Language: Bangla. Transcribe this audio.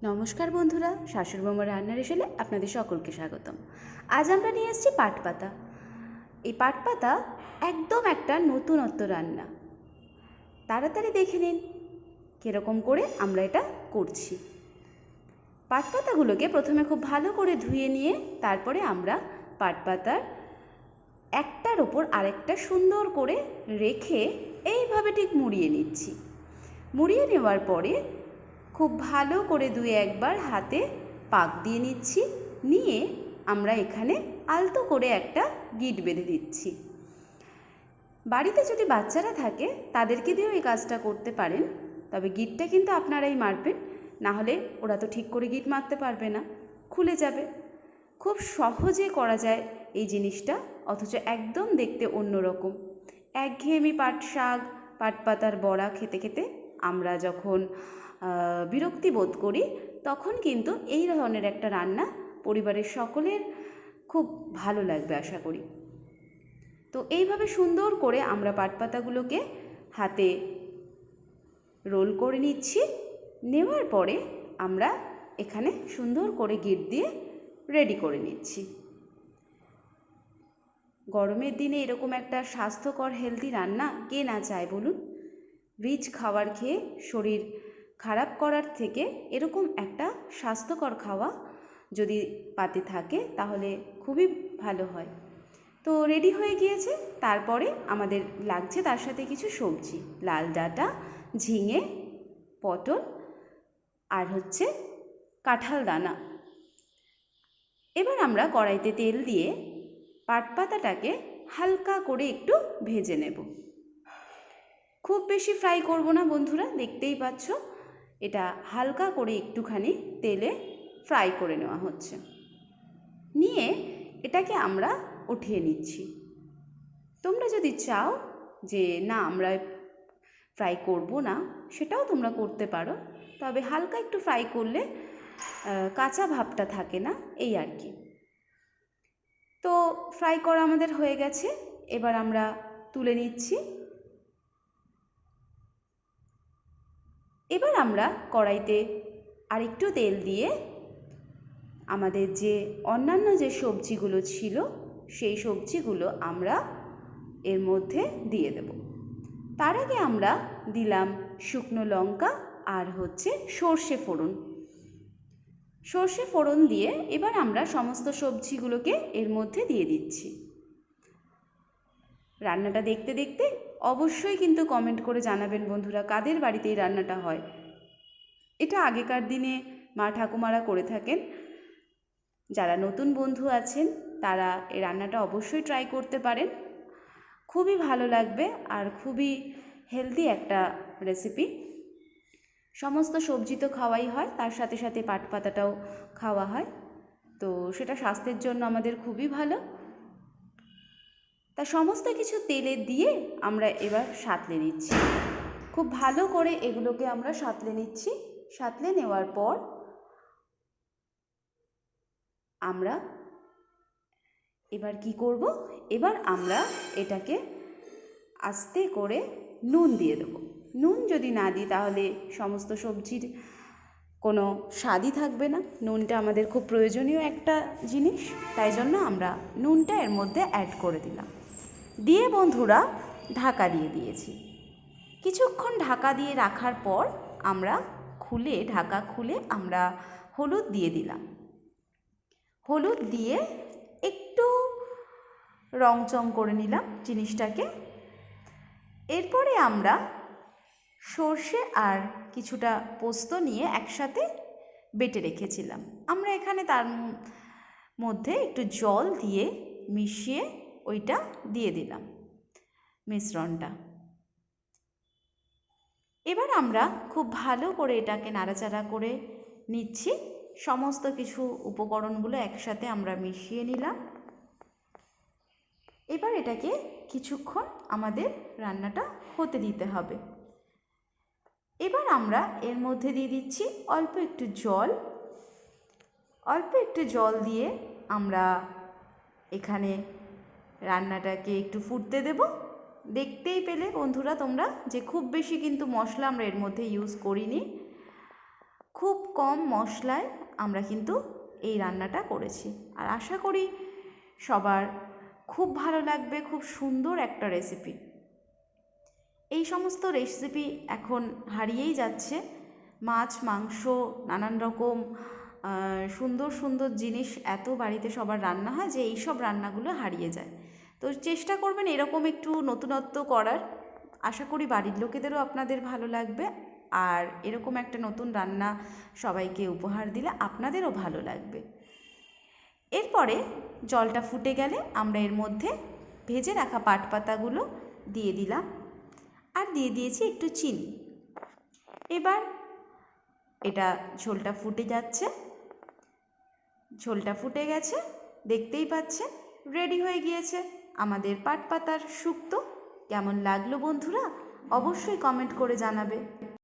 নমস্কার বন্ধুরা, শাশুড়ি বৌমার রান্নার এসেলে আপনাদের সকলকে স্বাগতম। আজ আমরা নিয়ে এসেছি পাট পাতা। এই পাট পাতা একদম একটা নতুনত্ব রান্না। তাড়াতাড়ি দেখে নিন কীরকম করে আমরা এটা করছি। পাট পাতাগুলোকে প্রথমে খুব ভালো করে ধুয়ে নিয়ে তারপরে আমরা পাট পাতার একটার ওপর আরেকটা সুন্দর করে রেখে এইভাবে ঠিক মুড়িয়ে নিচ্ছি। মুড়িয়ে নেওয়ার পরে খুব ভালো করে দুই একবার হাতে পাক দিয়ে নিচ্ছি, নিয়ে আমরা এখানে আলতো করে একটা গিঁট বেঁধে দিচ্ছি। বাড়িতে যদি বাচ্চারা থাকে তাদেরকে দিয়েও এই কাজটা করতে পারেন, তবে গিঁটটা কিন্তু আপনারাই মারবেন, না হলে ওরা তো ঠিক করে গিঁট মারতে পারবে না, খুলে যাবে। খুব সহজে করা যায় এই জিনিসটা, অথচ একদম দেখতে অন্যরকম। একঘেয়েমি পাট শাক, পাট পাতার বড়া খেতে খেতে আমরা যখন বিরক্তি বোধ করি, তখন কিন্তু এই ধরনের একটা রান্না পরিবারের সকলের খুব ভালো লাগবে আশা করি। তো এইভাবে সুন্দর করে আমরা পাট পাতাগুলোকে হাতে রোল করে নিচ্ছি। নেওয়ার পরে আমরা এখানে সুন্দর করে গিঁট দিয়ে রেডি করে নিচ্ছি। গরমের দিনে এরকম একটা স্বাস্থ্যকর হেলদি রান্না কে না চায় বলুন? রিচ খাবার খেয়ে শরীর খারাপ করার থেকে এরকম একটা স্বাস্থ্যকর খাওয়া যদি পাতে থাকে তাহলে খুবই ভালো হয়। তো রেডি হয়ে গিয়েছে। তারপরে আমাদের লাগছে তার সাথে কিছু সবজি, লাল ডাঁটা, ঝিঙে, পটল আর হচ্ছে কাঁঠাল দানা। এবার আমরা কড়াইতে তেল দিয়ে পাট পাতাটাকে হালকা করে একটু ভেজে নেব। খুব বেশি ফ্রাই করব না বন্ধুরা, দেখতেই পাচ্ছ এটা হালকা করে একটুখানি তেলে ফ্রাই করে নেওয়া হচ্ছে। নিয়ে এটাকে আমরা উঠিয়ে নিচ্ছি। তোমরা যদি চাও যে না আমরা ফ্রাই করব না, সেটাও তোমরা করতে পারো, তবে হালকা একটু ফ্রাই করলে কাঁচা ভাবটা থাকে না, এই আর কি। তো ফ্রাই করা আমাদের হয়ে গেছে, এবার আমরা তুলে নিচ্ছি। এবার আমরা কড়াইতে আরেকটু তেল দিয়ে আমাদের যে অন্যান্য যে সবজিগুলো ছিল সেই সবজিগুলো আমরা এর মধ্যে দিয়ে দেব। তার আগে আমরা দিলাম শুকনো লঙ্কা আর হচ্ছে সর্ষে ফোড়ন। সর্ষে ফোড়ন দিয়ে এবার আমরা সমস্ত সবজিগুলোকে এর মধ্যে দিয়ে দিচ্ছি। রান্নাটা দেখতে দেখতে অবশ্যই কিন্তু কমেন্ট করে জানাবেন বন্ধুরা, কাদের বাড়িতে এই রান্নাটা হয়। এটা আগেকার দিনে মা ঠাকুমারা করে থাকেন। যারা নতুন বন্ধু আছেন তারা এই রান্নাটা অবশ্যই ট্রাই করতে পারেন, খুবই ভালো লাগবে আর খুবই হেলদি একটা রেসিপি। সমস্ত সবজি তো খাওয়াই হয়, তার সাথে সাথে পাট পাতাটাও খাওয়া হয়, তো সেটা স্বাস্থ্যের জন্য আমাদের খুবই ভালো। তা সমস্ত কিছু তেলে দিয়ে আমরা এবার সাঁতলে নিচ্ছি। খুব ভালো করে এগুলোকে আমরা সাঁতলে নিচ্ছি। সাঁতলে নেওয়ার পর আমরা এবার কি করব, এবার আমরা এটাকে আস্তে করে নুন দিয়ে দেব। নুন যদি না দিই তাহলে সমস্ত সবজির কোনো স্বাদই থাকবে না। নুনটা আমাদের খুব প্রয়োজনীয় একটা জিনিস, তাই জন্য আমরা নুনটা এর মধ্যে অ্যাড করে দিলাম। দিয়ে বন্ধুরা ঢাকা দিয়ে দিয়েছি। কিছুক্ষণ ঢাকা দিয়ে রাখার পর আমরা ঢাকা খুলে আমরা হলুদ দিয়ে দিলাম। হলুদ দিয়ে একটু রংচং করে নিলাম জিনিসটাকে। এরপরে আমরা সর্ষে আর কিছুটা পোস্ত নিয়ে একসাথে বেটে রেখেছিলাম। আমরা এখানে তার মধ্যে একটু জল দিয়ে মিশিয়ে ওইটা দিয়ে দিলাম মিশ্রণটা। এবার আমরা খুব ভালো করে এটাকে নাড়াচাড়া করে নিচ্ছি। সমস্ত কিছু উপকরণগুলো একসাথে আমরা মিশিয়ে নিলাম। এবার এটাকে কিছুক্ষণ আমাদের রান্নাটা হতে দিতে হবে। এবার আমরা এর মধ্যে দিয়ে দিচ্ছি অল্প একটু জল। অল্প একটু জল দিয়ে আমরা এখানে রান্নাটাকে একটু ফুটতে দেব। দেখতেই পেলে বন্ধুরা তোমরা যে খুব বেশি কিন্তু মশলা আমরা এর মধ্যে ইউজ করিনি, খুব কম মশলায় আমরা কিন্তু এই রান্নাটা করেছি, আর আশা করি সবার খুব ভালো লাগবে। খুব সুন্দর একটা রেসিপি। এই সমস্ত রেসিপি এখন হারিয়েই যাচ্ছে। মাছ, মাংস, নানান রকম সুন্দর সুন্দর জিনিস এত বাড়িতে সবার রান্না হয় যে এইসব রান্নাগুলো হারিয়ে যায়। তো চেষ্টা করবেন এরকম একটু নতুনত্ব করার। আশা করি বাড়ির লোকেদেরও আপনাদের ভালো লাগবে, আর এরকম একটা নতুন রান্না সবাইকে উপহার দিলে আপনাদেরও ভালো লাগবে। এরপরে জলটা ফুটে গেলে আমরা এর মধ্যে ভেজে রাখা পাট পাতাগুলো দিয়ে দিলাম, আর দিয়ে দিয়েছি একটু চিনি। এবার এটা ঝোলটা ফুটে যাচ্ছে, ঝোলটা ফুটে গেছে, দেখতেই পাচ্ছেন রেডি হয়ে গিয়েছে আমাদের পাট পাতার শুক্তো। কেমন লাগলো বন্ধুরা? অবশ্যই কমেন্ট করে জানাবে।